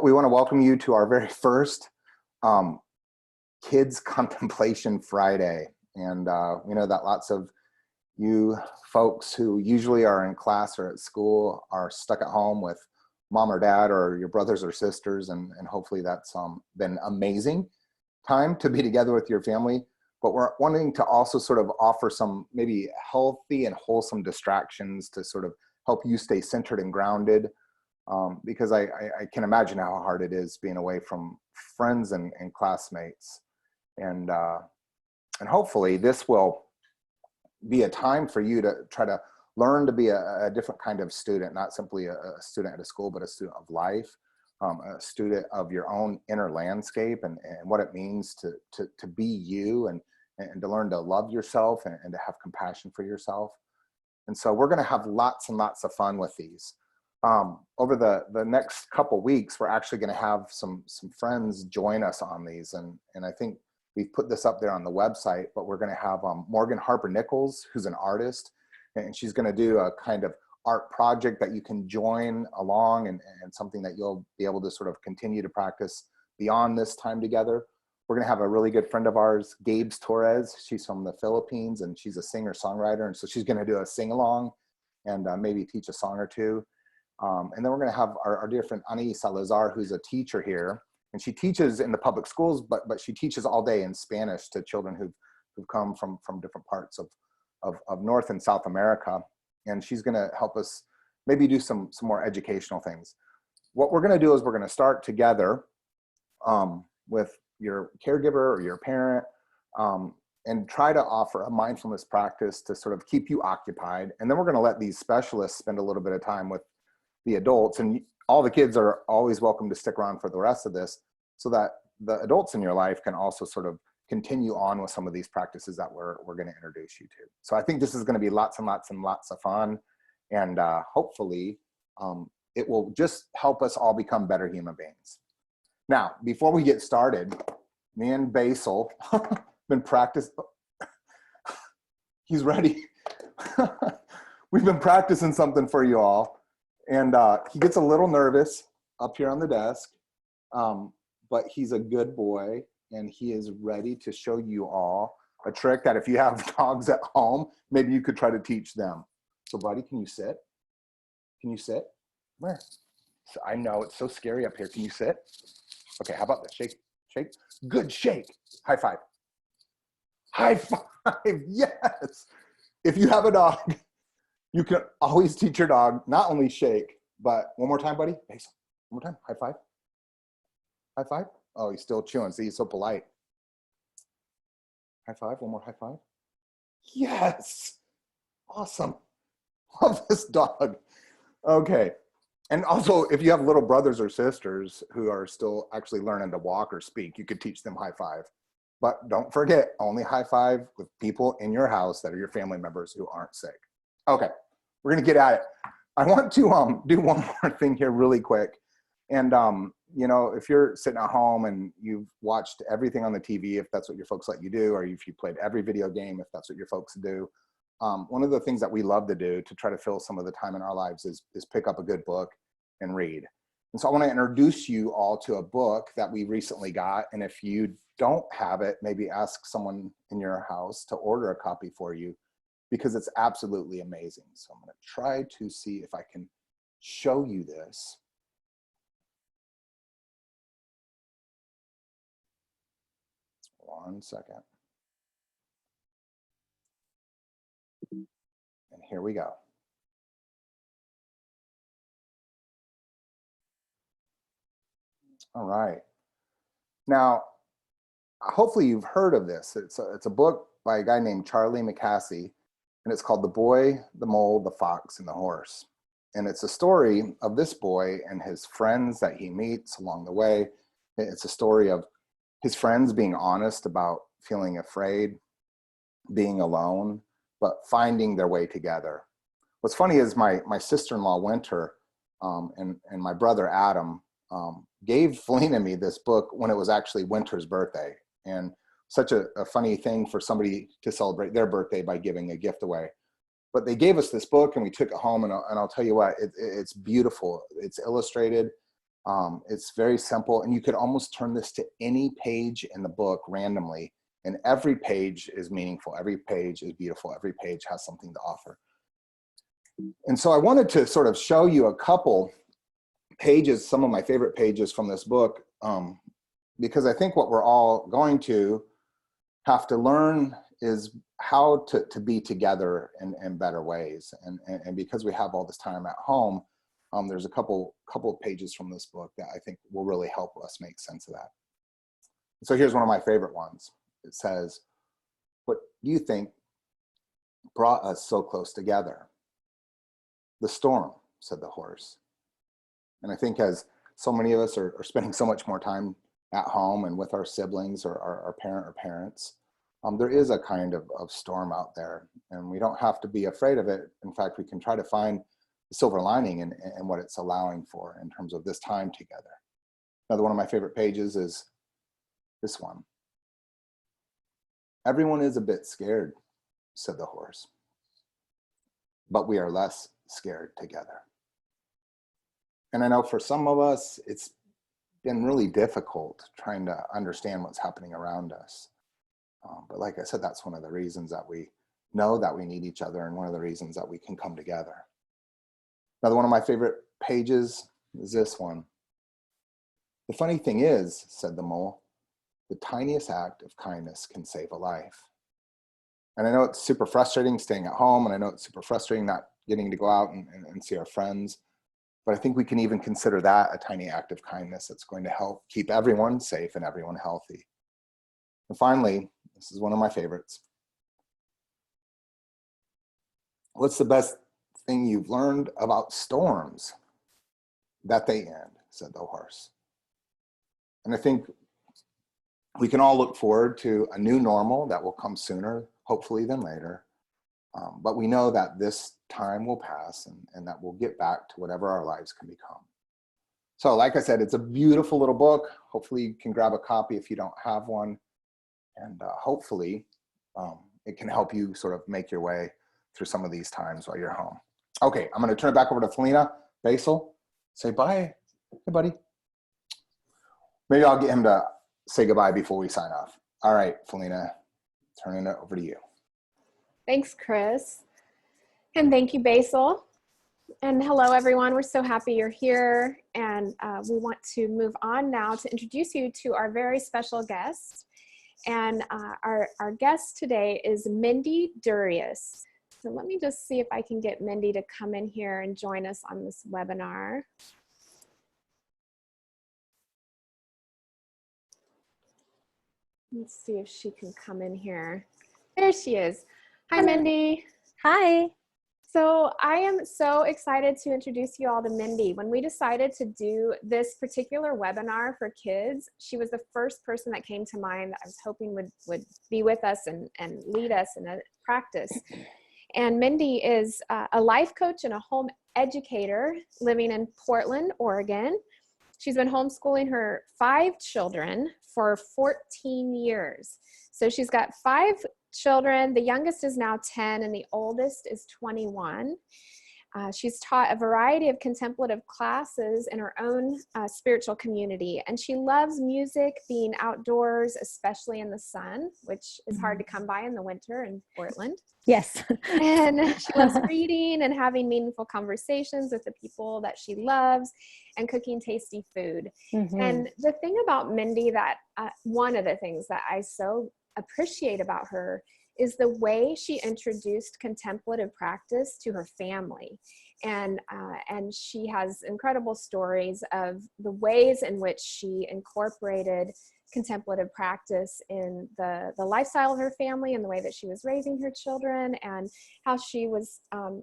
We want to welcome you to our very first Kids Contemplation Friday. And we know that lots of you folks who usually are in class or at school are stuck at home with mom or dad or your brothers or sisters, and hopefully that's been amazing time to be together with your family. But we're wanting to also sort of offer some maybe healthy and wholesome distractions to sort of help you stay centered and grounded. Because I can imagine how hard it is being away from friends and classmates. And hopefully this will be a time for you to try to learn to be a different kind of student, not simply a student at a school, but a student of life, a student of your own inner landscape and what it means to be you and to learn to love yourself and to have compassion for yourself. And so we're gonna have lots and lots of fun with these. Over the next couple weeks, we're actually going to have some friends join us on these, and I think we've put this up there on the website. But we're going to have Morgan Harper Nichols, who's an artist, and she's going to do a kind of art project that you can join along, and something that you'll be able to sort of continue to practice beyond this time together. We're going to have a really good friend of ours, Gabe Torres. She's from the Philippines, and she's a singer-songwriter, and so she's going to do a sing-along and maybe teach a song or two. And then we're going to have our dear friend Ani Salazar, who's a teacher here, and she teaches in the public schools, but she teaches all day in Spanish to children who've come from different parts of North and South America, and she's going to help us maybe do some more educational things. What we're going to do is we're going to start together with your caregiver or your parent, and try to offer a mindfulness practice to sort of keep you occupied, and then we're going to let these specialists spend a little bit of time with the adults, and all the kids are always welcome to stick around for the rest of this so that the adults in your life can also sort of continue on with some of these practices that we're going to introduce you to. So I think this is going to be lots and lots and lots of fun, and hopefully it will just help us all become better human beings. Now, before we get started, me and Basil been practicing. He's ready. We've been practicing something for you all. And he gets a little nervous up here on the desk, but he's a good boy, and he is ready to show you all a trick that if you have dogs at home, maybe you could try to teach them. So buddy, can you sit? Can you sit? Where? So I know it's so scary up here. Can you sit? Okay, how about this? Shake, shake. Good shake. High five. High five, yes. If you have a dog, you can always teach your dog not only shake, but one more time, buddy. Basil, one more time. High five. High five. Oh, he's still chewing. See, he's so polite. High five. One more high five. Yes. Awesome. Love this dog. Okay. And also, if you have little brothers or sisters who are still actually learning to walk or speak, you could teach them high five. But don't forget, only high five with people in your house that are your family members who aren't sick. Okay, we're gonna get at it. I want to do one more thing here really quick. And you know, if you're sitting at home and you've watched everything on the TV, if that's what your folks let you do, or if you played every video game, if that's what your folks do, one of the things that we love to do to try to fill some of the time in our lives is pick up a good book and read. And so I want to introduce you all to a book that we recently got. And if you don't have it, maybe ask someone in your house to order a copy for you, because it's absolutely amazing. So I'm going to try to see if I can show you this. One second. And here we go. All right. Now, hopefully you've heard of this. It's a book by a guy named Charlie Mackesy, and it's called The Boy, the Mole, the Fox, and the Horse. And it's a story of this boy and his friends that he meets along the way. It's a story of his friends being honest about feeling afraid, being alone, but finding their way together. What's funny is my sister-in-law, Winter, and my brother, Adam, gave Phileena and me this book when it was actually Winter's birthday. And such a funny thing for somebody to celebrate their birthday by giving a gift away. But they gave us this book and we took it home, and I'll tell you what, it's beautiful. It's illustrated. It's very simple, and you could almost turn this to any page in the book randomly, and every page is meaningful, every page is beautiful, every page has something to offer. And so I wanted to sort of show you a couple pages, some of my favorite pages from this book, because I think what we're all going to have to learn is how to be together in better ways. And because we have all this time at home, there's a couple of pages from this book that I think will really help us make sense of that. So here's one of my favorite ones. It says, "What do you think brought us so close together?" "The storm," said the horse. And I think as so many of us are spending so much more time at home and with our siblings or our parent or parents, there is a kind of storm out there, and we don't have to be afraid of it. In fact, we can try to find the silver lining in what it's allowing for in terms of this time together. Another one of my favorite pages is this one. "Everyone is a bit scared," said the horse, "but we are less scared together." And I know for some of us, it's been really difficult trying to understand what's happening around us. But like I said, that's one of the reasons that we know that we need each other, and one of the reasons that we can come together. Another one of my favorite pages is this one. "The funny thing is," said the mole, "the tiniest act of kindness can save a life." And I know it's super frustrating staying at home, and I know it's super frustrating not getting to go out and see our friends. But I think we can even consider that a tiny act of kindness that's going to help keep everyone safe and everyone healthy. And finally, this is one of my favorites. "What's the best thing you've learned about storms?" "That they end," said the horse. And I think we can all look forward to a new normal that will come sooner, hopefully, than later. But we know that this time will pass, and that we'll get back to whatever our lives can become. So like I said, it's a beautiful little book. Hopefully you can grab a copy if you don't have one. And hopefully it can help you sort of make your way through some of these times while you're home. Okay, I'm going to turn it back over to Phileena. Basil, say bye. Hey, buddy. Maybe I'll get him to say goodbye before we sign off. All right, Phileena, turning it over to you. Thanks, Chris. And thank you, Basil. And hello, everyone. We're so happy you're here. And we want to move on now to introduce you to our very special guest. And our guest today is Mindy Durias. So let me just see if I can get Mindy to come in here and join us on this webinar. Let's see if she can come in here. There she is. Hi, Mindy. Hi. So I am so excited to introduce you all to Mindy. When we decided to do this particular webinar for kids, she was the first person that came to mind that I was hoping would be with us and lead us in a practice. And Mindy is a life coach and a home educator living in Portland, Oregon. She's been homeschooling her 5 children for 14 years. So she's got 5 children. The youngest is now 10 and the oldest is 21. She's taught a variety of contemplative classes in her own spiritual community, and she loves music, being outdoors, especially in the sun, which is hard to come by in the winter in Portland. Yes. And she loves reading and having meaningful conversations with the people that she loves, and cooking tasty food. Mm-hmm. And the thing about Mindy that one of the things that I so appreciate about her is the way she introduced contemplative practice to her family. And she has incredible stories of the ways in which she incorporated contemplative practice in the lifestyle of her family and the way that she was raising her children, and how she was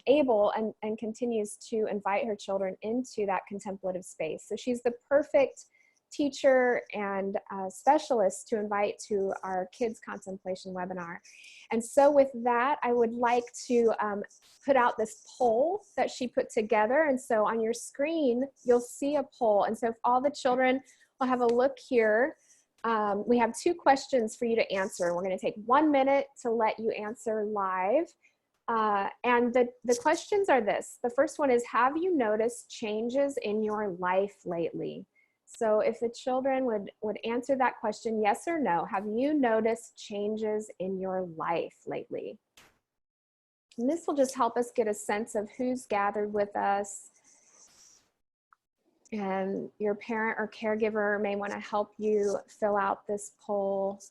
able and continues to invite her children into that contemplative space. So she's the perfect teacher and specialist to invite to our kids contemplation webinar. And so with that, I would like to put out this poll that she put together. And so on your screen, you'll see a poll. And so if all the children will have a look here, we have 2 questions for you to answer. We're going to take 1 minute to let you answer live. And the questions are this. The first one is, have you noticed changes in your life lately? So if the children would answer that question, yes or no, have you noticed changes in your life lately? And this will just help us get a sense of who's gathered with us. And your parent or caregiver may want to help you fill out this poll.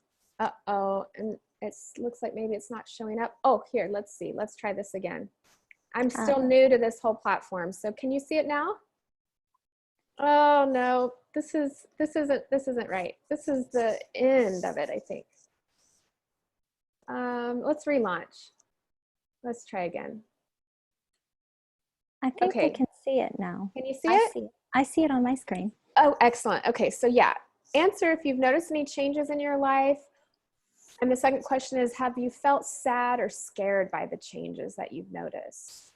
Uh-oh, and it looks like maybe it's not showing up. Oh, here, let's see. Let's try this again. I'm still new to this whole platform. So can you see it now? Oh no, this isn't right. This is the end of it, I think. Let's relaunch. Let's try again. I think they can see it now. Can you see it? I see it on my screen. Oh, excellent. Okay, so yeah, answer if you've noticed any changes in your life. And the second question is, have you felt sad or scared by the changes that you've noticed?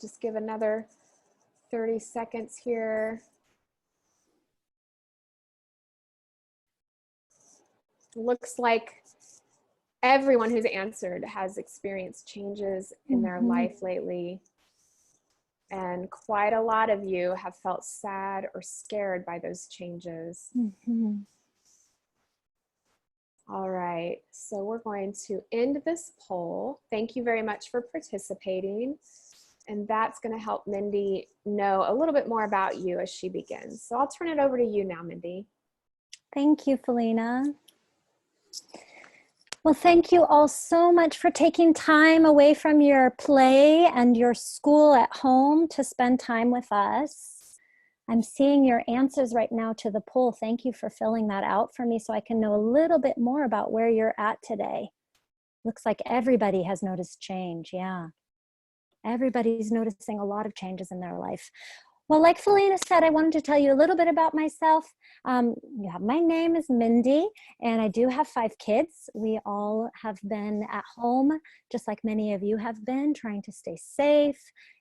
Just give another 30 seconds here. Looks like everyone who's answered has experienced changes in their life lately. And quite a lot of you have felt sad or scared by those changes. All right, so we're going to end this poll. Thank you very much for participating. And that's going to help Mindy know a little bit more about you as she begins. So I'll turn it over to you now, Mindy. Thank you, Phileena. Well, thank you all so much for taking time away from your play and your school at home to spend time with us. I'm seeing your answers right now to the poll. Thank you for filling that out for me so I can know a little bit more about where you're at today. Looks like everybody has noticed change, yeah. Everybody's noticing a lot of changes in their life. Well, like Phileena said, I wanted to tell you a little bit about myself. My name is Mindy, and I do have 5 kids. We all have been at home, just like many of you have been, trying to stay safe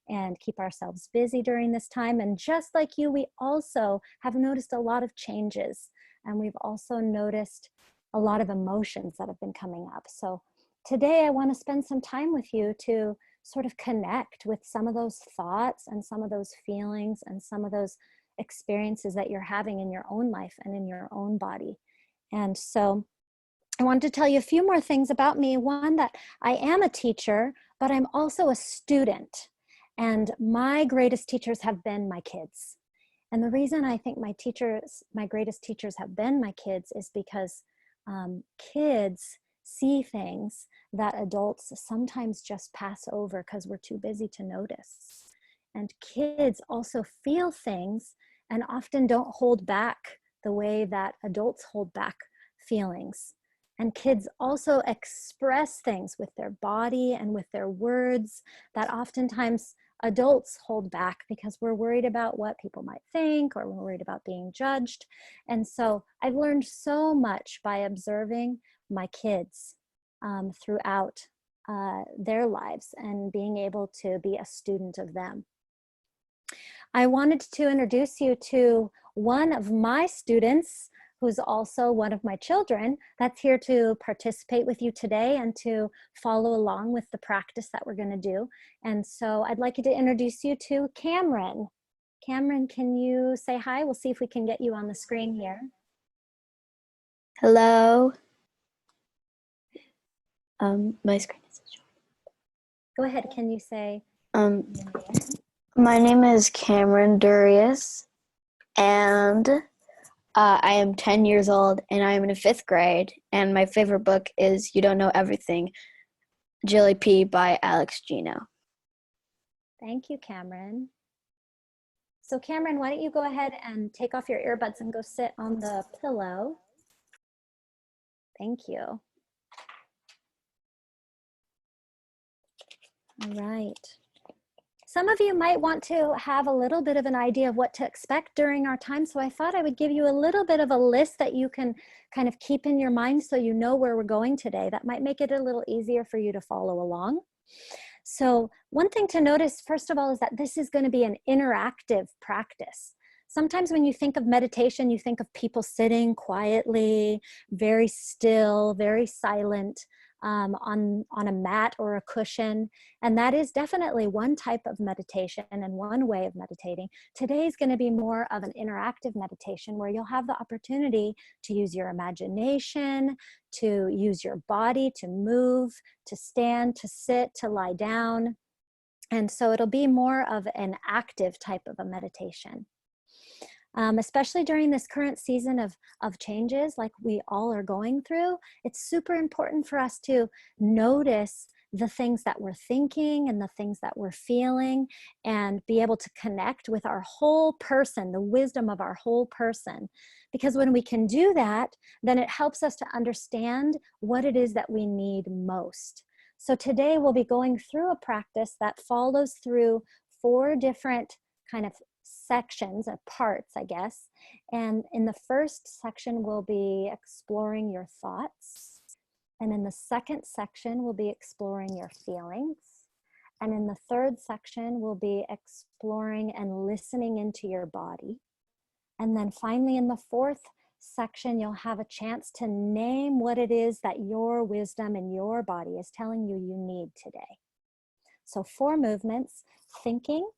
and keep ourselves busy during this time. And just like you, we also have noticed a lot of changes. And we've also noticed a lot of emotions that have been coming up. So today I want to spend some time with you to sort of connect with some of those thoughts and some of those feelings and some of those experiences that you're having in your own life and in your own body. And so I wanted to tell you a few more things about me. One, that I am a teacher, but I'm also a student. And my greatest teachers have been my kids. And the reason I think my greatest teachers have been my kids is because kids see things that adults sometimes just pass over because we're too busy to notice. And kids also feel things and often don't hold back the way that adults hold back feelings. And kids also express things with their body and with their words that oftentimes adults hold back because we're worried about what people might think, or we're worried about being judged. And so I've learned so much by observing my kids throughout their lives and being able to be a student of them. I wanted to introduce you to one of my students who's also one of my children that's here to participate with you today and to follow along with the practice that we're going to do. And so I'd like you to introduce you to Cameron. Cameron, can you say hi? We'll see if we can get you on the screen here. Hello. My screen is short. Go ahead, can you say? My name is Mindy Durias, and I am 10 years old, and I am in 5th grade, and my favorite book is You Don't Know Everything, Jilly P by Alex Gino. Thank you, Cameron. So Cameron, why don't you go ahead and take off your earbuds and go sit on the pillow. Thank you. All right. Some of you might want to have a little bit of an idea of what to expect during our time. So I thought I would give you a little bit of a list that you can kind of keep in your mind so you know where we're going today. That might make it a little easier for you to follow along. So one thing to notice, first of all, is that this is going to be an interactive practice. Sometimes when you think of meditation, you think of people sitting quietly, very still, very silent, on a mat or a cushion. And that is definitely one type of meditation and one way of meditating. Today is going to be more of an interactive meditation where you'll have the opportunity to use your imagination, to use your body, to move, to stand, to sit, to lie down. And so it'll be more of an active type of a meditation. Especially during this current season of changes like we all are going through, it's super important for us to notice the things that we're thinking and the things that we're feeling and be able to connect with our whole person, the wisdom of our whole person. Because when we can do that, then it helps us to understand what it is that we need most. So today we'll be going through a practice that follows through 4 different kind of sections of parts, I guess. And in the first section, we'll be exploring your thoughts. And in the second section, we'll be exploring your feelings. And in the third section, we'll be exploring and listening into your body. And then finally, in the fourth section, you'll have a chance to name what it is that your wisdom and your body is telling you you need today. So 4 movements: thinking,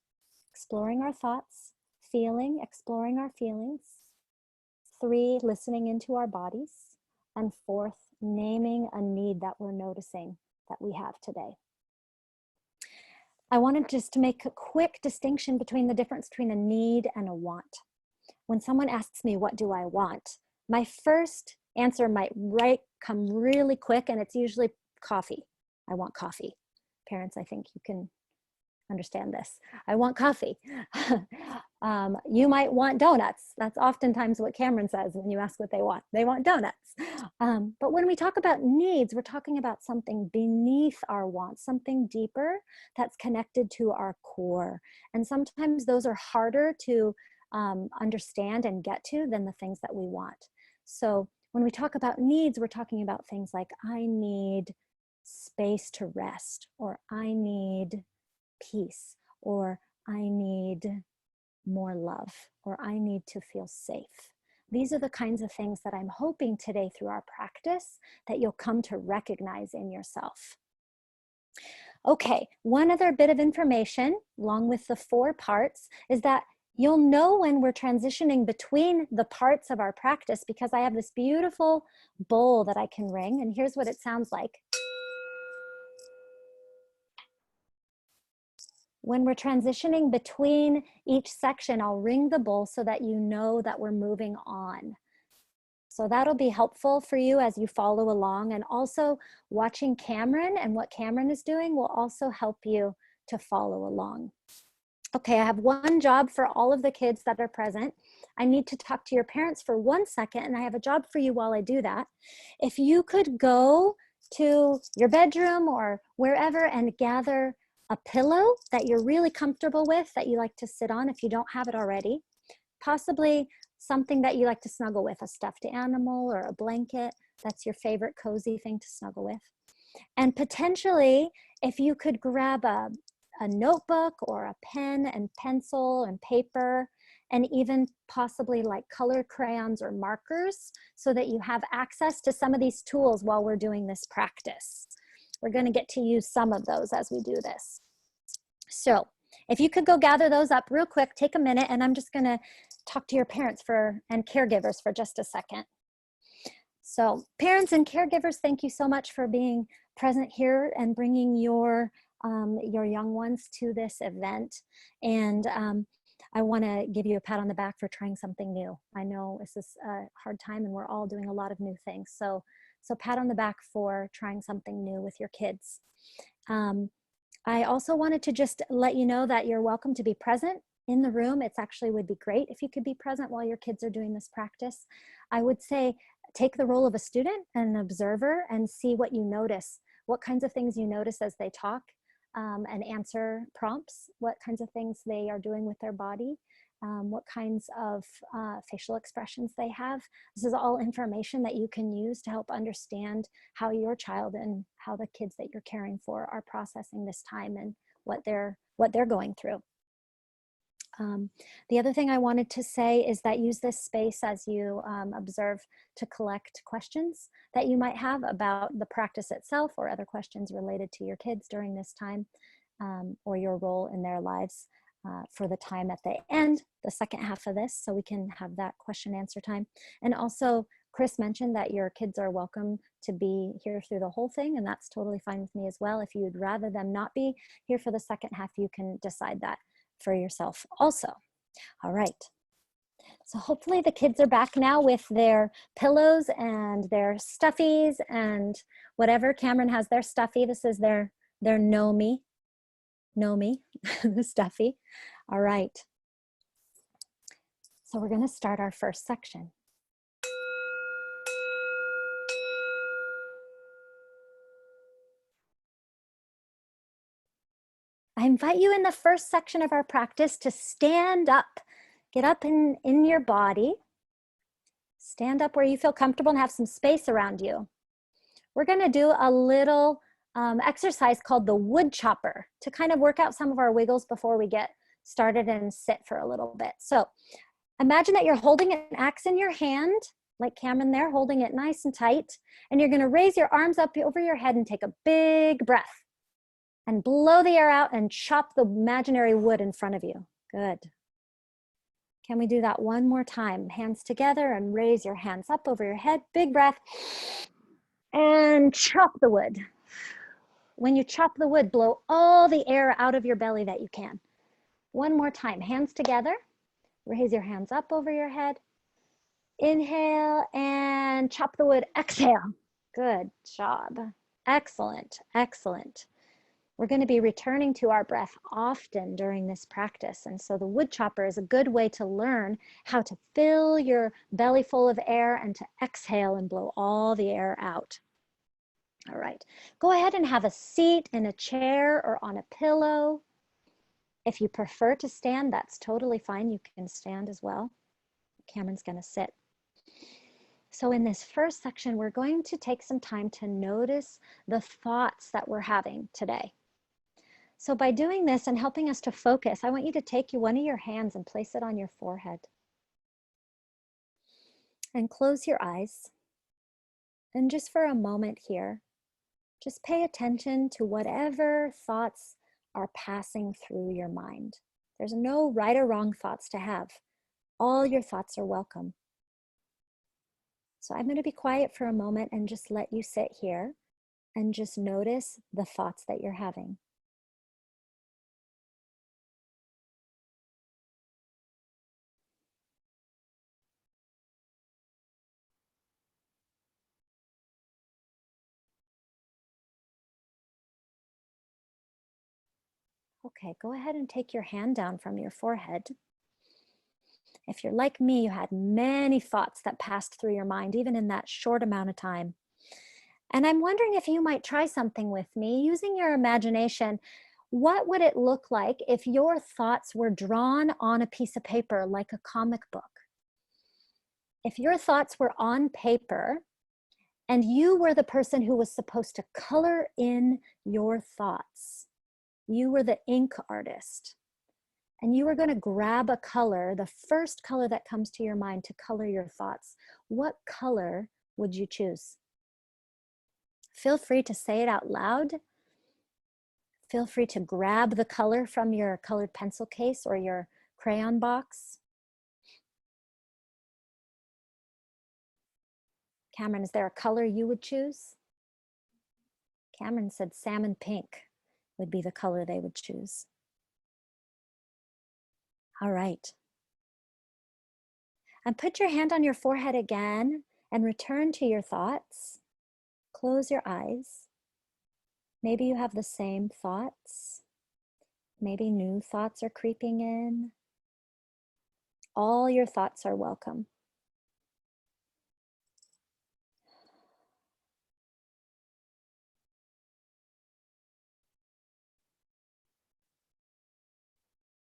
exploring our thoughts; feeling, exploring our feelings; 3, listening into our bodies; and 4th, naming a need that we're noticing that we have today. I wanted just to make a quick distinction between the difference between a need and a want. When someone asks me, what do I want? My first answer might come really quick, and it's usually coffee. I want coffee. Parents, I think you can understand this. I want coffee. You might want donuts. That's oftentimes what Cameron says when you ask what they want. They want donuts. But when we talk about needs, we're talking about something beneath our wants, something deeper that's connected to our core. And sometimes those are harder to understand and get to than the things that we want. So when we talk about needs, we're talking about things like, I need space to rest, or I need peace, or I need more love, or I need to feel safe. These are the kinds of things that I'm hoping today through our practice that you'll come to recognize in yourself. Okay, one other bit of information along with the 4 parts is that you'll know when we're transitioning between the parts of our practice, because I have this beautiful bowl that I can ring, and here's what it sounds like. When we're transitioning between each section, I'll ring the bowl so that you know that we're moving on. So that'll be helpful for you as you follow along, and also watching Cameron and what Cameron is doing will also help you to follow along. Okay, I have one job for all of the kids that are present. I need to talk to your parents for 1 second, and I have a job for you while I do that. If you could go to your bedroom or wherever and gather a pillow that you're really comfortable with, that you like to sit on if you don't have it already, possibly something that you like to snuggle with, a stuffed animal or a blanket. That's your favorite cozy thing to snuggle with. And potentially, if you could grab a notebook or a pen and pencil and paper, and even possibly like color crayons or markers, so that you have access to some of these tools while we're doing this practice. We're going to get to use some of those as we do this. So if you could go gather those up real quick, take a minute, and I'm just going to talk to your parents and caregivers for just a second. So parents and caregivers, thank you so much for being present here and bringing your young ones to this event. And I want to give you a pat on the back for trying something new. I know this is a hard time and we're all doing a lot of new things. So pat on the back for trying something new with your kids. I also wanted to just let you know that you're welcome to be present in the room. It's actually would be great if you could be present while your kids are doing this practice. I would say take the role of a student and an observer and see what you notice, what kinds of things you notice as they talk. and answer prompts, what kinds of things they are doing with their body, what kinds of facial expressions they have. This is all information that you can use to help understand how your child and how the kids that you're caring for are processing this time and what they're going through. The other thing I wanted to say is that use this space as you observe to collect questions that you might have about the practice itself or other questions related to your kids during this time or your role in their lives for the time at the end, the second half of this, so we can have that question answer time. And also, Chris mentioned that your kids are welcome to be here through the whole thing, and that's totally fine with me as well. If you'd rather them not be here for the second half, you can decide that for yourself also. All right. So hopefully the kids are back now with their pillows and their stuffies and whatever. Cameron has their stuffy. This is their know me, the stuffy. All right. So we're going to start our first section. I invite you in the first section of our practice to stand up. Get up in your body. Stand up where you feel comfortable and have some space around you. We're going to do a little exercise called the wood chopper to kind of work out some of our wiggles before we get started and sit for a little bit. So imagine that you're holding an axe in your hand, like Cameron there, holding it nice and tight. And you're going to raise your arms up over your head and take a big breath. And blow the air out and chop the imaginary wood in front of you. Good. Can we do that one more time? Hands together and raise your hands up over your head. Big breath. And chop the wood. When you chop the wood, blow all the air out of your belly that you can. One more time. Hands together. Raise your hands up over your head. Inhale and chop the wood. Exhale. Good job. Excellent. Excellent. We're going to be returning to our breath often during this practice. And so the wood chopper is a good way to learn how to fill your belly full of air and to exhale and blow all the air out. All right, go ahead and have a seat in a chair or on a pillow. If you prefer to stand, that's totally fine. You can stand as well. Cameron's going to sit. So in this first section, we're going to take some time to notice the thoughts that we're having today. So by doing this and helping us to focus, I want you to take one of your hands and place it on your forehead. And close your eyes. And just for a moment here, just pay attention to whatever thoughts are passing through your mind. There's no right or wrong thoughts to have. All your thoughts are welcome. So I'm going to be quiet for a moment and just let you sit here and just notice the thoughts that you're having. Okay, go ahead and take your hand down from your forehead. If you're like me, you had many thoughts that passed through your mind, even in that short amount of time. And I'm wondering if you might try something with me using your imagination. What would it look like if your thoughts were drawn on a piece of paper like a comic book? If your thoughts were on paper and you were the person who was supposed to color in your thoughts, you were the ink artist, and you were going to grab a color, the first color that comes to your mind to color your thoughts. What color would you choose? Feel free to say it out loud. Feel free to grab the color from your colored pencil case or your crayon box. Cameron, is there a color you would choose? Cameron said salmon pink would be the color they would choose. All right. And put your hand on your forehead again and return to your thoughts. Close your eyes. Maybe you have the same thoughts. Maybe new thoughts are creeping in. All your thoughts are welcome.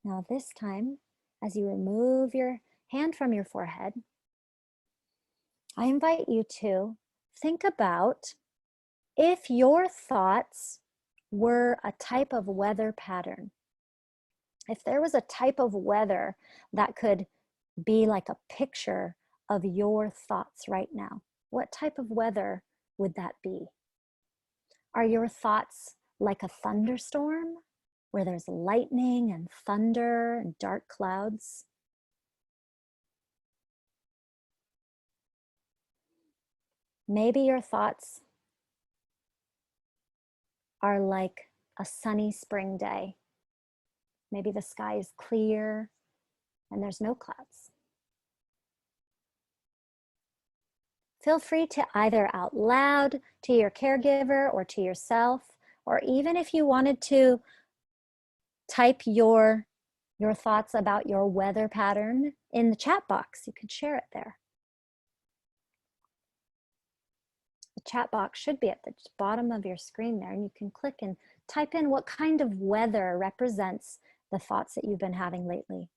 Now this time, as you remove your hand from your forehead, I invite you to think about if your thoughts were a type of weather pattern. If there was a type of weather that could be like a picture of your thoughts right now, what type of weather would that be? Are your thoughts like a thunderstorm where there's lightning and thunder and dark clouds? Maybe your thoughts are like a sunny spring day. Maybe the sky is clear and there's no clouds. Feel free to either out loud to your caregiver or to yourself, or even if you wanted to type your thoughts about your weather pattern in the chat box, you could share it there. The chat box should be at the bottom of your screen there, and you can click and type in what kind of weather represents the thoughts that you've been having lately.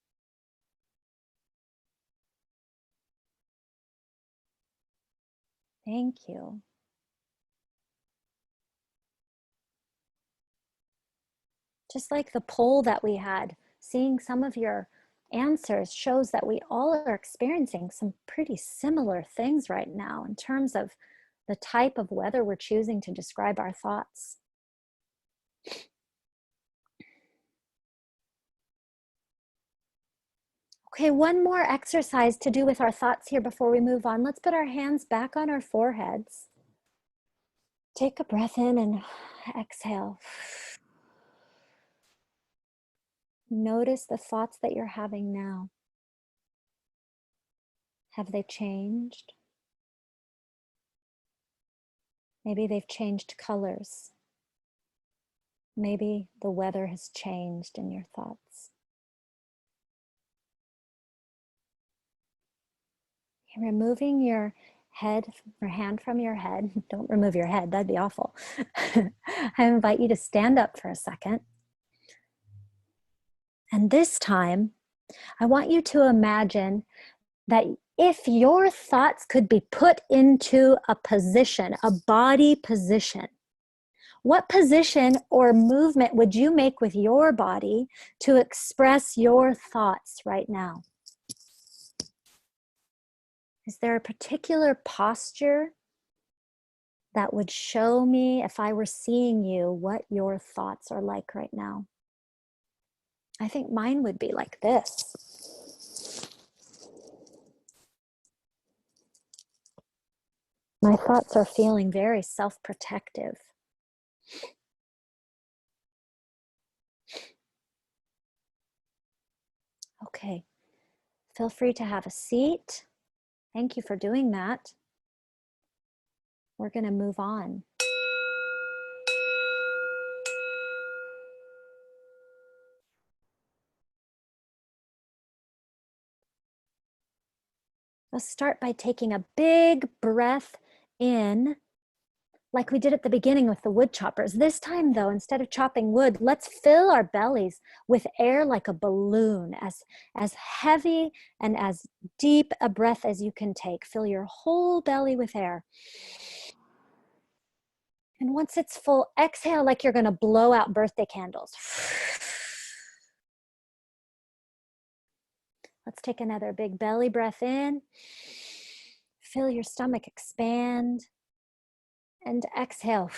Thank you. Just like the poll that we had, seeing some of your answers shows that we all are experiencing some pretty similar things right now in terms of the type of weather we're choosing to describe our thoughts. Okay, one more exercise to do with our thoughts here before we move on. Let's put our hands back on our foreheads. Take a breath in and exhale. Notice the thoughts that you're having now. Have they changed? Maybe they've changed colors. Maybe the weather has changed in your thoughts. You're removing your hand from your head. Don't remove your head, that'd be awful. I invite you to stand up for a second. And this time, I want you to imagine that if your thoughts could be put into a position, a body position, what position or movement would you make with your body to express your thoughts right now? Is there a particular posture that would show me, if I were seeing you, what your thoughts are like right now? I think mine would be like this. My thoughts are feeling very self-protective. Okay, feel free to have a seat. Thank you for doing that. We're going to move on. Let's start by taking a big breath in, like we did at the beginning with the wood choppers. This time though, instead of chopping wood, let's fill our bellies with air like a balloon, as heavy and as deep a breath as you can take. Fill your whole belly with air. And once it's full, exhale like you're gonna blow out birthday candles. Let's take another big belly breath in. Feel your stomach expand. And exhale.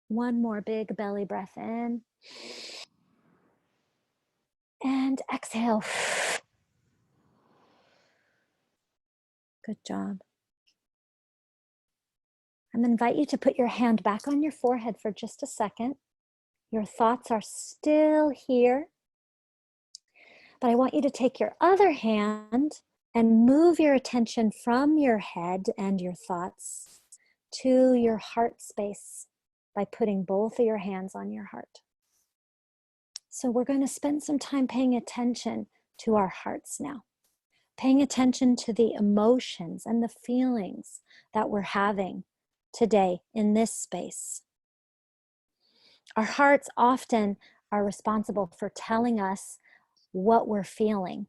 One more big belly breath in. And exhale. Good job. I'm going to invite you to put your hand back on your forehead for just a second. Your thoughts are still here. But I want you to take your other hand and move your attention from your head and your thoughts to your heart space by putting both of your hands on your heart. So we're going to spend some time paying attention to our hearts now, paying attention to the emotions and the feelings that we're having today in this space. Our hearts often are responsible for telling us what we're feeling.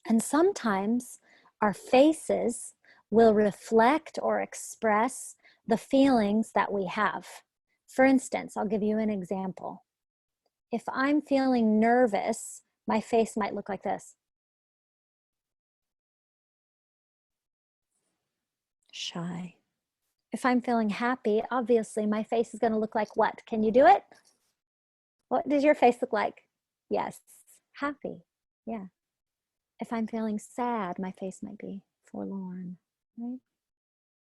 And sometimes our faces will reflect or express the feelings that we have. For instance, I'll give you an example. If I'm feeling nervous, my face might look like this. Shy. If I'm feeling happy, obviously my face is going to look like what? Can you do it? What does your face look like? Yes, happy. Yeah. If I'm feeling sad, my face might be forlorn, right?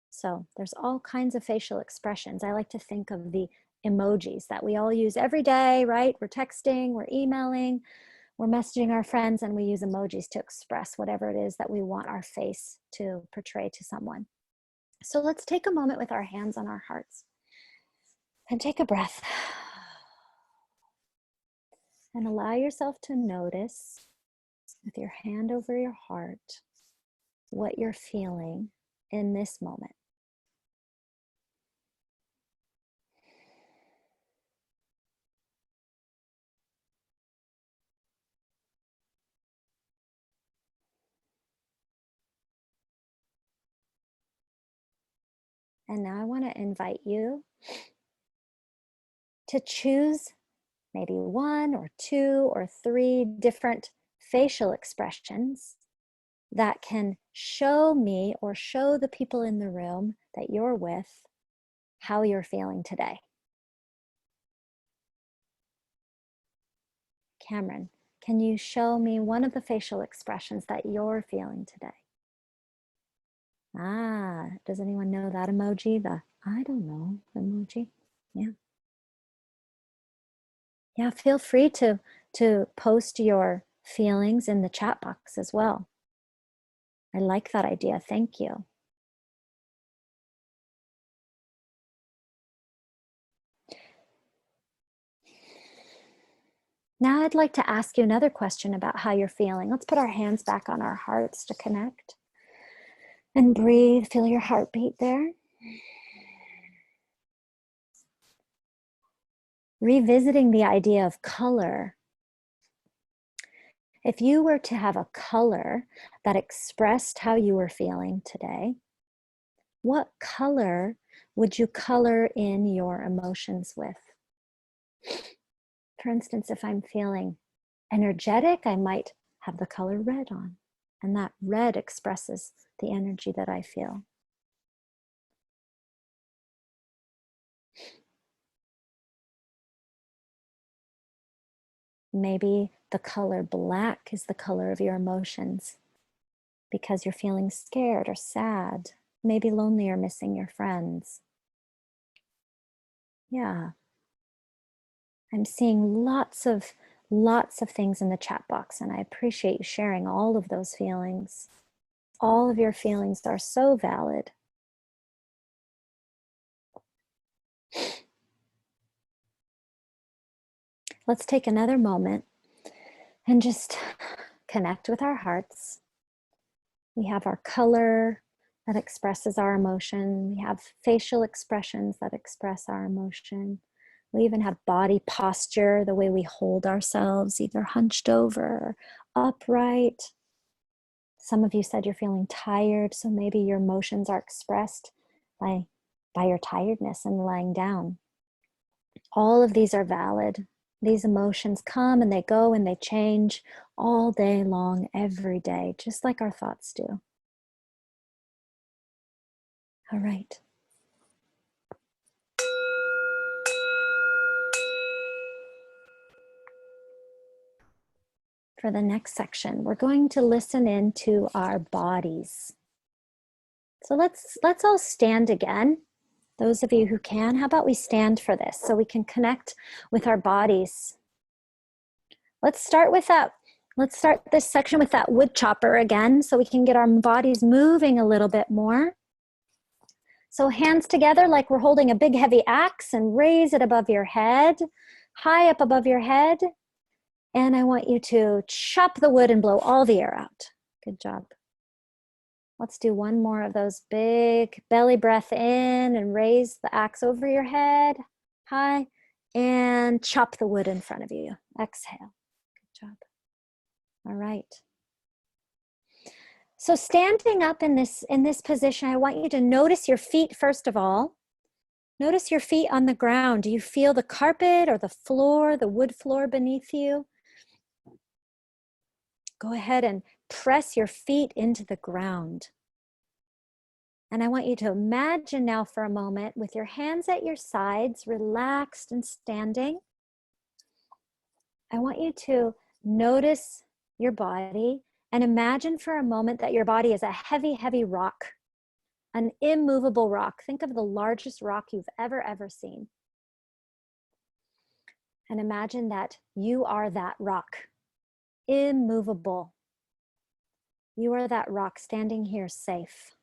So there's all kinds of facial expressions. I like to think of the emojis that we all use every day, right? We're texting, we're emailing, we're messaging our friends, and we use emojis to express whatever it is that we want our face to portray to someone. So let's take a moment with our hands on our hearts and take a breath and allow yourself to notice with your hand over your heart what you're feeling in this moment. And now I want to invite you to choose maybe 1 or 2 or 3 different facial expressions that can show me or show the people in the room that you're with how you're feeling today. Cameron, can you show me one of the facial expressions that you're feeling today? Ah, does anyone know that emoji? The I don't know emoji. Yeah. Yeah, feel free to post your feelings in the chat box as well. I like that idea. Thank you. Now I'd like to ask you another question about how you're feeling. Let's put our hands back on our hearts to connect. And breathe, feel your heartbeat there. Revisiting the idea of color. If you were to have a color that expressed how you were feeling today, what color would you color in your emotions with? For instance, if I'm feeling energetic, I might have the color red on, and that red expresses the energy that I feel. Maybe the color black is the color of your emotions because you're feeling scared or sad, maybe lonely or missing your friends. Yeah. I'm seeing lots of things in the chat box, and I appreciate you sharing all of those feelings. All of your feelings are so valid. Let's take another moment and just connect with our hearts. We have our color that expresses our emotion. We have facial expressions that express our emotion. We even have body posture, the way we hold ourselves, either hunched over or upright. Some of you said you're feeling tired, so maybe your emotions are expressed by your tiredness and lying down. All of these are valid. These emotions come and they go and they change all day long, every day, just like our thoughts do. All right. For the next section, we're going to listen into our bodies. So let's all stand again. Those of you who can, how about we stand for this so we can connect with our bodies. Let's start this section with that wood chopper again so we can get our bodies moving a little bit more. So hands together like we're holding a big heavy axe, and raise it above your head, high up above your head. And I want you to chop the wood and blow all the air out. Good job. Let's do one more of those big belly breath in and raise the axe over your head, high, and chop the wood in front of you. Exhale. Good job. All right. So standing up in this position, I want you to notice your feet first of all. Notice your feet on the ground. Do you feel the carpet or the floor, the wood floor beneath you? Go ahead and press your feet into the ground. And I want you to imagine now for a moment with your hands at your sides, relaxed and standing. I want you to notice your body and imagine for a moment that your body is a heavy, heavy rock. An immovable rock. Think of the largest rock you've ever seen. And imagine that you are that rock. Immovable. You are that rock standing here safe.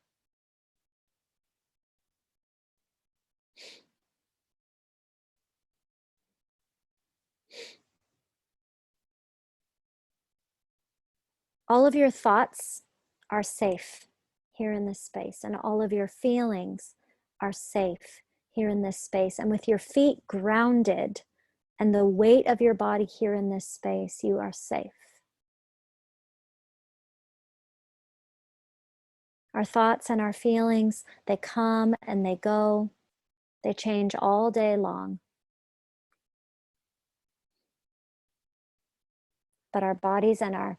All of your thoughts are safe here in this space, and all of your feelings are safe here in this space. And with your feet grounded and the weight of your body here in this space, you are safe. Our thoughts and our feelings, they come and they go. They change all day long. But our bodies and our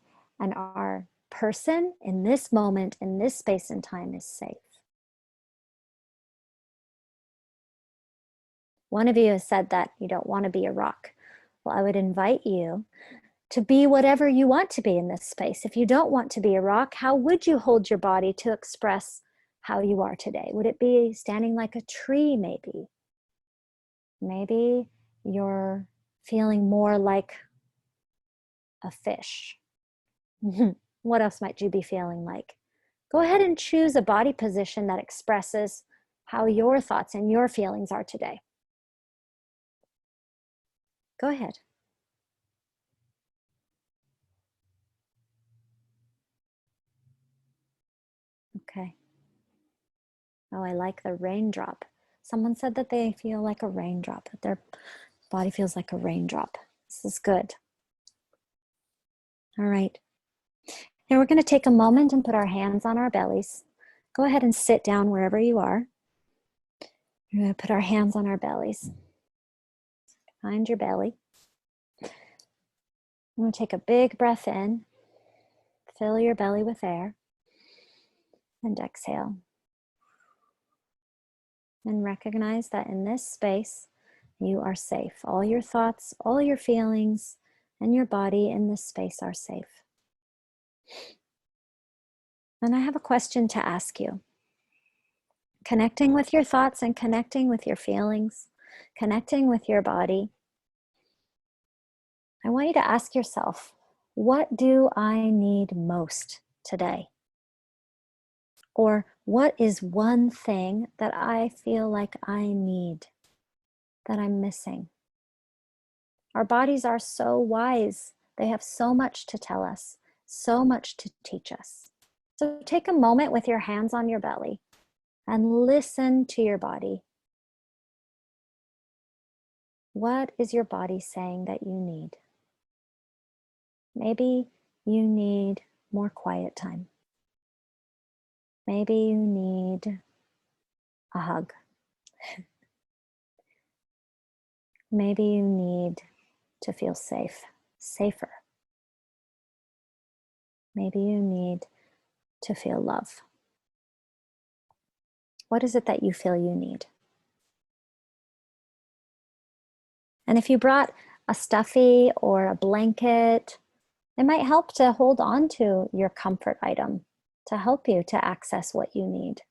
person in this moment, in this space and time is safe. One of you has said that you don't want to be a rock. Well, I would invite you to be whatever you want to be in this space. If you don't want to be a rock, how would you hold your body to express how you are today? Would it be standing like a tree, maybe? Maybe you're feeling more like a fish. What else might you be feeling like? Go ahead and choose a body position that expresses how your thoughts and your feelings are today. Go ahead. Okay. Oh, I like the raindrop. Someone said that they feel like a raindrop, that their body feels like a raindrop. This is good. All right. Now we're going to take a moment and put our hands on our bellies. Go ahead and sit down wherever you are. We're going to put our hands on our bellies. Find your belly. I'm going to take a big breath in. Fill your belly with air. And exhale. And recognize that in this space, you are safe. All your thoughts, all your feelings, and your body in this space are safe. And I have a question to ask you. Connecting with your thoughts and connecting with your feelings, connecting with your body, I want you to ask yourself, what do I need most today? Or what is one thing that I feel like I need, that I'm missing? Our bodies are so wise. They have so much to tell us, so much to teach us. So take a moment with your hands on your belly and listen to your body. What is your body saying that you need? Maybe you need more quiet time. Maybe you need a hug. Maybe you need to feel safe, safer. Maybe you need to feel love. What is it that you feel you need? And if you brought a stuffy or a blanket, it might help to hold on to your comfort item to help you to access what you need.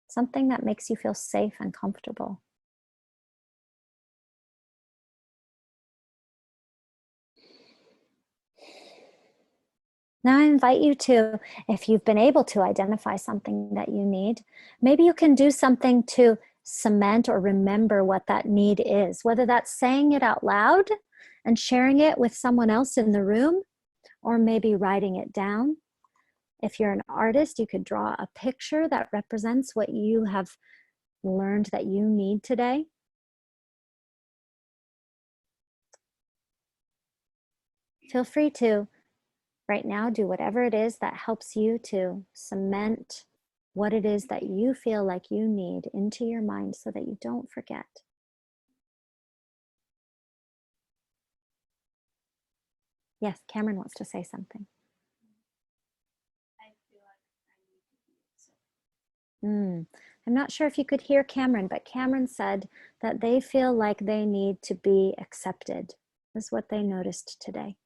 Something that makes you feel safe and comfortable. Now I invite you to, if you've been able to identify something that you need, maybe you can do something to cement or remember what that need is, whether that's saying it out loud and sharing it with someone else in the room, or maybe writing it down. If you're an artist, you could draw a picture that represents what you have learned that you need today. Feel free to, right now, do whatever it is that helps you to cement what it is that you feel like you need into your mind so that you don't forget. Yes, Cameron wants to say something. I feel like I need to be accepted. I'm not sure if you could hear Cameron, but Cameron said that they feel like they need to be accepted. Is what they noticed today.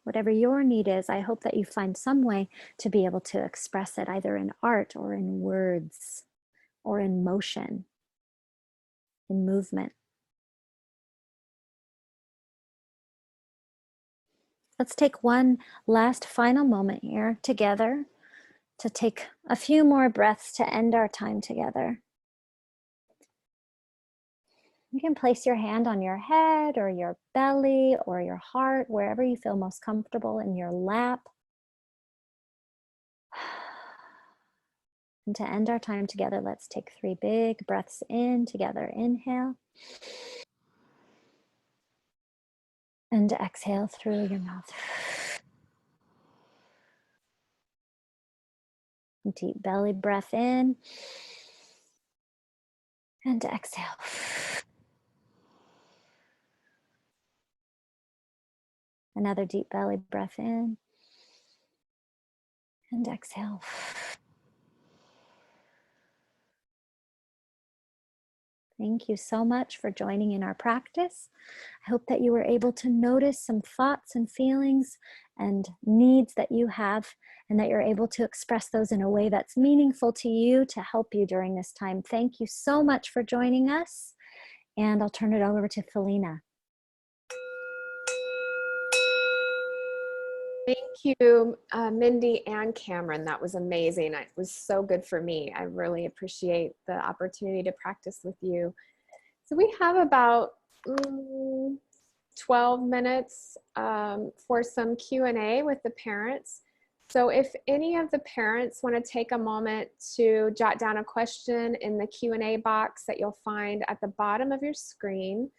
Whatever your need is, I hope that you find some way to be able to express it either in art or in words or in motion, in movement. Let's take one last final moment here together to take a few more breaths to end our time together. You can place your hand on your head or your belly or your heart, wherever you feel most comfortable, in your lap. And to end our time together, let's take 3 big breaths in together. Inhale. And exhale through your mouth. Deep belly breath in. And exhale. Another deep belly breath in. And exhale. Thank you so much for joining in our practice. I hope that you were able to notice some thoughts and feelings and needs that you have, and that you're able to express those in a way that's meaningful to you to help you during this time. Thank you so much for joining us, and I'll turn it over to Phileena. Thank you, Mindy and Cameron. That was amazing. It was so good for me. I really appreciate the opportunity to practice with you. So we have about 12 minutes for some Q&A with the parents. So if any of the parents want to take a moment to jot down a question in the Q&A box that you'll find at the bottom of your screen,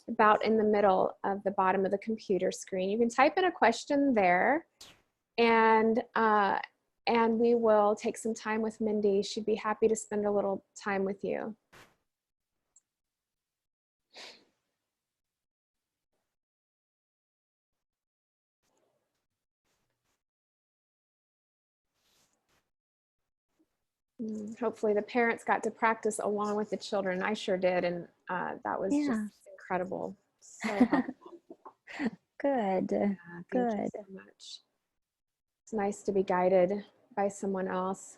about in the middle of the bottom of the computer screen. You can type in a question there, and we will take some time with Mindy. She'd be happy to spend a little time with you. Hopefully the parents got to practice along with the children. I sure did, and that was just incredible. So helpful. Good. Thank you so much. It's nice to be guided by someone else.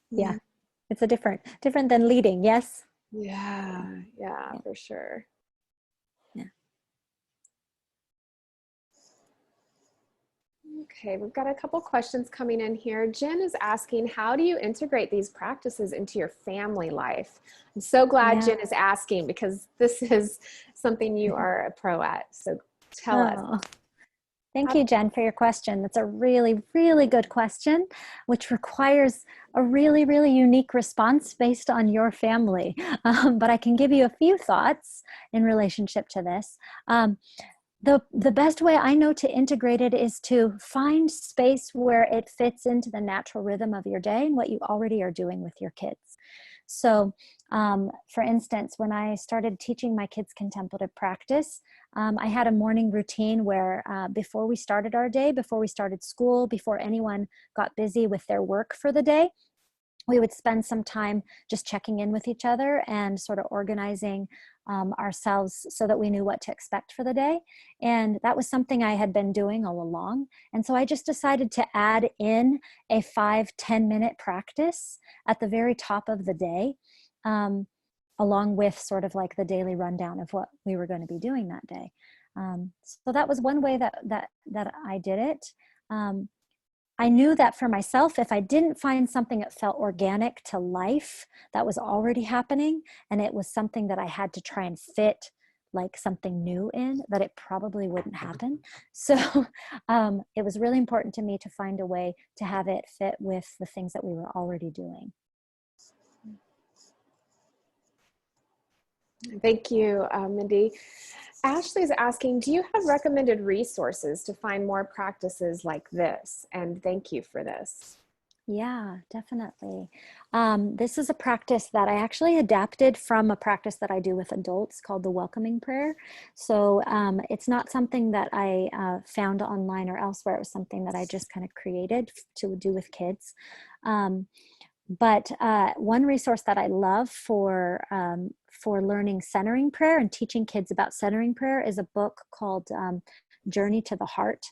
Yeah, it's a different than leading. Yes. Yeah, for sure. Yeah. Okay, we've got a couple questions coming in here. Jen is asking, how do you integrate these practices into your family life? I'm so glad Jen is asking, because this is something you are a pro at. So tell us. Thank you, Jen, for your question. That's a really, really good question, which requires a really, really unique response based on your family. But I can give you a few thoughts in relationship to this. The best way I know to integrate it is to find space where it fits into the natural rhythm of your day and what you already are doing with your kids. So, for instance, when I started teaching my kids contemplative practice, I had a morning routine where before we started our day, before we started school, before anyone got busy with their work for the day, we would spend some time just checking in with each other and sort of organizing ourselves so that we knew what to expect for the day. And that was something I had been doing all along. And so I just decided to add in a 5-10 minute practice at the very top of the day, along with sort of like the daily rundown of what we were going to be doing that day. So that was one way that I did it. I knew that for myself, if I didn't find something that felt organic to life that was already happening, and it was something that I had to try and fit like something new in, that it probably wouldn't happen. So it was really important to me to find a way to have it fit with the things that we were already doing. Thank you, Mindy. Ashley's asking, do you have recommended resources to find more practices like this? And thank you for this. Yeah, definitely. This is a practice that I actually adapted from a practice that I do with adults called the welcoming prayer. So it's not something that I found online or elsewhere. It was something that I just kind of created to do with kids. But one resource that I love for learning centering prayer and teaching kids about centering prayer is a book called Journey to the Heart.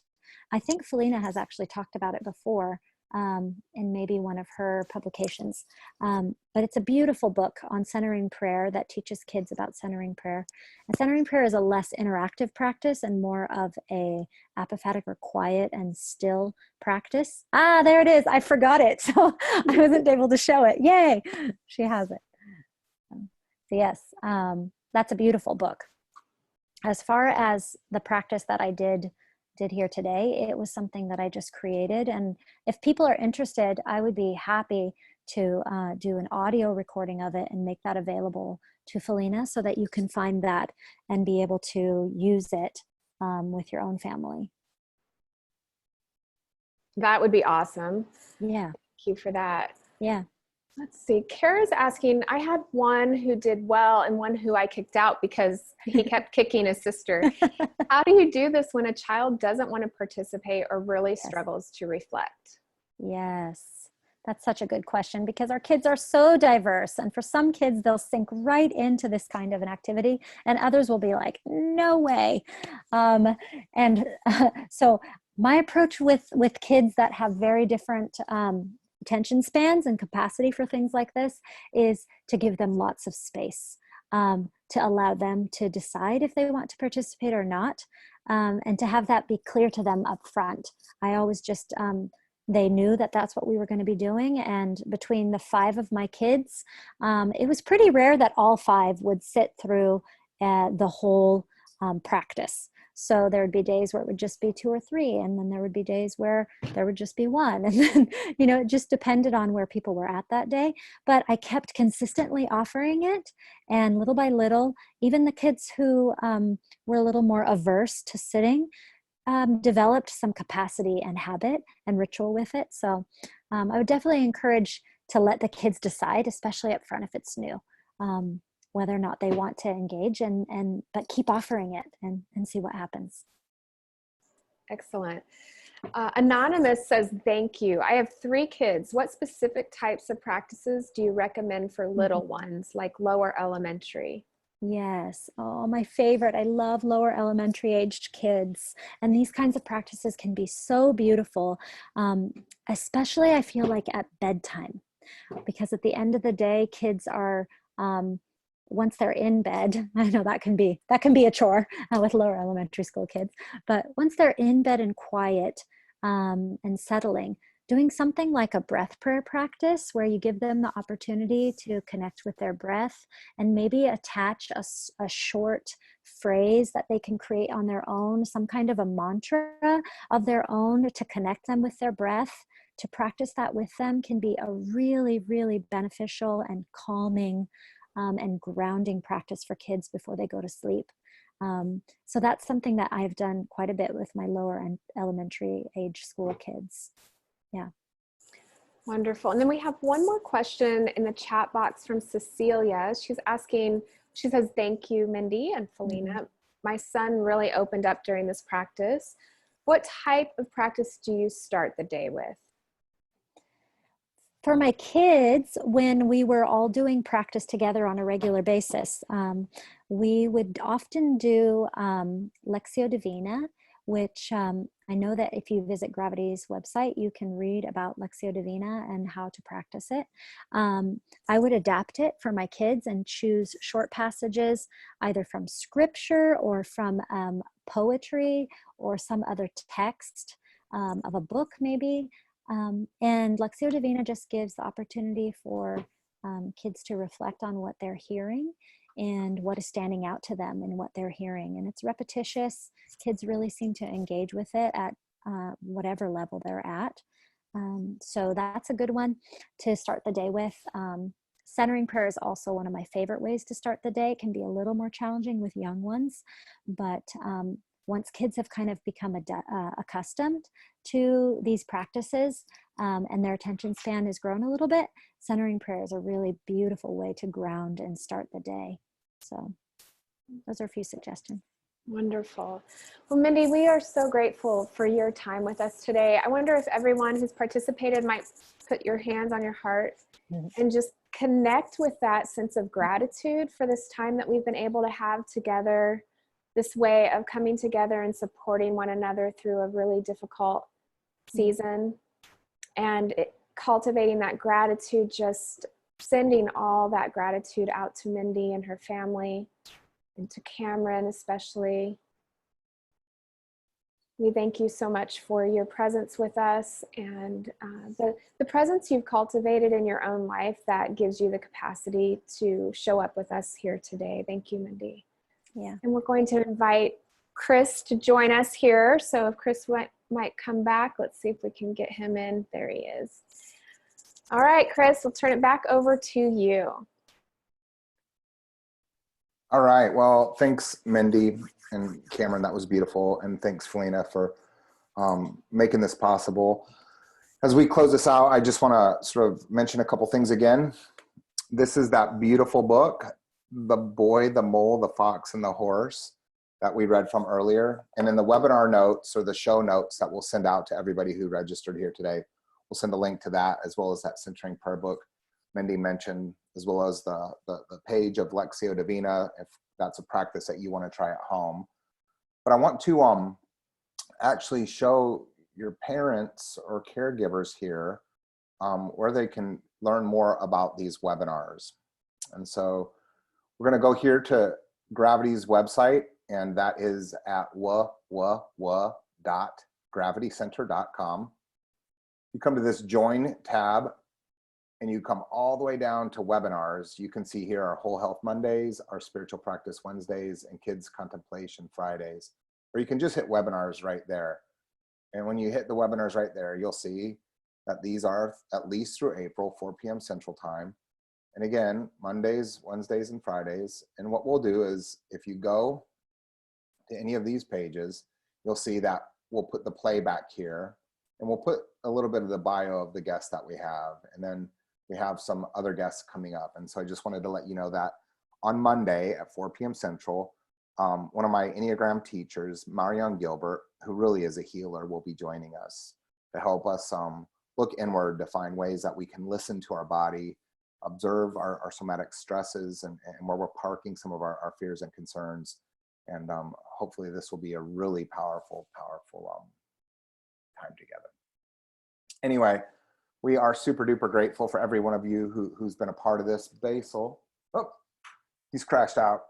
I think Phileena has actually talked about it before in maybe one of her publications. But it's a beautiful book on centering prayer that teaches kids about centering prayer. And centering prayer is a less interactive practice and more of a apophatic or quiet and still practice. Ah, there it is. I forgot it. So I wasn't able to show it. Yay. She has it. So yes, that's a beautiful book. As far as the practice that I did here today, it was something that I just created. And if people are interested, I would be happy to do an audio recording of it and make that available to Phileena so that you can find that and be able to use it with your own family. That would be awesome. Yeah. Thank you for that. Yeah. Let's see. Kara's asking, I had one who did well and one who I kicked out because he kept kicking his sister. How do you do this when a child doesn't want to participate or really struggles to reflect? Yes. That's such a good question because our kids are so diverse. And for some kids, they'll sink right into this kind of an activity and others will be like, no way. So my approach with kids that have very different attention spans and capacity for things like this is to give them lots of space, to allow them to decide if they want to participate or not, and to have that be clear to them up front. I always just, they knew that that's what we were going to be doing. And between the 5 of my kids, it was pretty rare that all 5 would sit through the whole practice. So there would be days where it would just be 2 or 3, and then there would be days where there would just be 1. And then, it just depended on where people were at that day. But I kept consistently offering it. And little by little, even the kids who were a little more averse to sitting developed some capacity and habit and ritual with it. So I would definitely encourage to let the kids decide, especially up front if it's new. Whether or not they want to engage but keep offering it and see what happens. Excellent. Anonymous says, thank you. I have 3 kids. What specific types of practices do you recommend for little ones, like lower elementary? Yes. Oh, my favorite. I love lower elementary aged kids. And these kinds of practices can be so beautiful, especially I feel like at bedtime, because at the end of the day, kids are, once they're in bed, I know that can be a chore with lower elementary school kids, but once they're in bed and quiet and settling, doing something like a breath prayer practice where you give them the opportunity to connect with their breath and maybe attach a short phrase that they can create on their own, some kind of a mantra of their own to connect them with their breath. To practice that with them can be a really, really beneficial and calming and grounding practice for kids before they go to sleep. So that's something that I've done quite a bit with my lower and elementary age school kids. Yeah. Wonderful. And then we have one more question in the chat box from Cecilia. She's asking, she says, thank you, Mindy and Phileena. My son really opened up during this practice. What type of practice do you start the day with? For my kids, when we were all doing practice together on a regular basis, we would often do Lectio Divina, which I know that if you visit Gravity's website, you can read about Lectio Divina and how to practice it. I would adapt it for my kids and choose short passages, either from scripture or from poetry or some other text of a book maybe. And Lectio Divina just gives the opportunity for kids to reflect on what they're hearing and what is standing out to them in what they're hearing. And it's repetitious. Kids really seem to engage with it at whatever level they're at. So that's a good one to start the day with. Centering prayer is also one of my favorite ways to start the day. It can be a little more challenging with young ones, but once kids have kind of become accustomed to these practices and their attention span has grown a little bit, centering prayer is a really beautiful way to ground and start the day. So those are a few suggestions. Wonderful. Well, Mindy, we are so grateful for your time with us today. I wonder if everyone who's participated might put your hands on your heart and just connect with that sense of gratitude for this time that we've been able to have together, this way of coming together and supporting one another through a really difficult season, and cultivating that gratitude, just sending all that gratitude out to Mindy and her family, and to Cameron especially. We thank you so much for your presence with us and the presence you've cultivated in your own life that gives you the capacity to show up with us here today. Thank you, Mindy. Yeah. And we're going to invite Chris to join us here. So if Chris might come back, let's see if we can get him in. There he is. All right, Chris, we'll turn it back over to you. All right. Well, thanks, Mindy and Cameron. That was beautiful. And thanks, Phileena, for making this possible. As we close this out, I just want to sort of mention a couple things again. This is that beautiful book, The Boy, the Mole, the Fox, and the Horse, that we read from earlier. And in the webinar notes or the show notes that we'll send out to everybody who registered here today, we'll send a link to that, as well as that centering prayer book Mindy mentioned, as well as the page of Lectio Divina, if that's a practice that you want to try at home. But I want to actually show your parents or caregivers here where they can learn more about these webinars. And so we're going to go here to Gravity's website, and that is at www.gravitycenter.com. You come to this Join tab, and you come all the way down to webinars. You can see here our Whole Health Mondays, our Spiritual Practice Wednesdays, and Kids Contemplation Fridays. Or you can just hit webinars right there. And when you hit the webinars right there, you'll see that these are at least through April, 4 p.m. Central Time. And again, Mondays, Wednesdays, and Fridays. And what we'll do is, if you go to any of these pages, you'll see that we'll put the playback here, and we'll put a little bit of the bio of the guests that we have. And then we have some other guests coming up. And so I just wanted to let you know that on Monday at 4 p.m. Central, one of my Enneagram teachers, Marianne Gilbert, who really is a healer, will be joining us to help us look inward to find ways that we can listen to our body, observe our somatic stresses, and where we're parking some of our fears and concerns. And hopefully this will be a really powerful time together. Anyway, we are super duper grateful for every one of you who's been a part of this. Basil, oh, he's crashed out.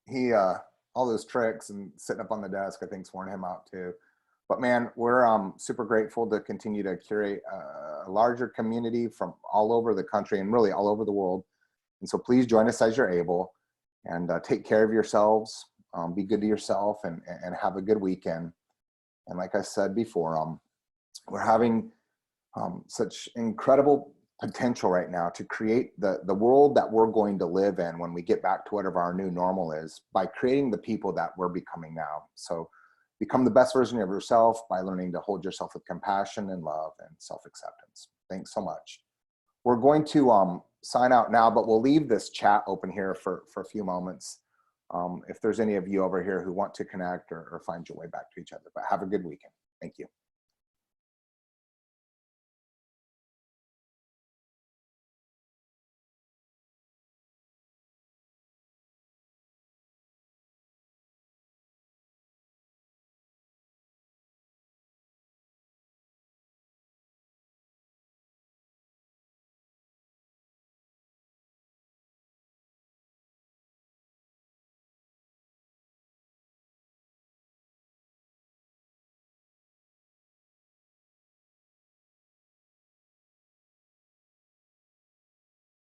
He, all those tricks and sitting up on the desk, I think's worn him out too. But man, we're super grateful to continue to curate a larger community from all over the country and really all over the world. And so please join us as you're able, and take care of yourselves, be good to yourself, and have a good weekend. And like I said before, we're having such incredible potential right now to create the world that we're going to live in when we get back to whatever our new normal is, by creating the people that we're becoming now. So become the best version of yourself by learning to hold yourself with compassion and love and self-acceptance. Thanks so much. We're going to sign out now, but we'll leave this chat open here for a few moments. If there's any of you over here who want to connect or find your way back to each other. But have a good weekend. Thank you.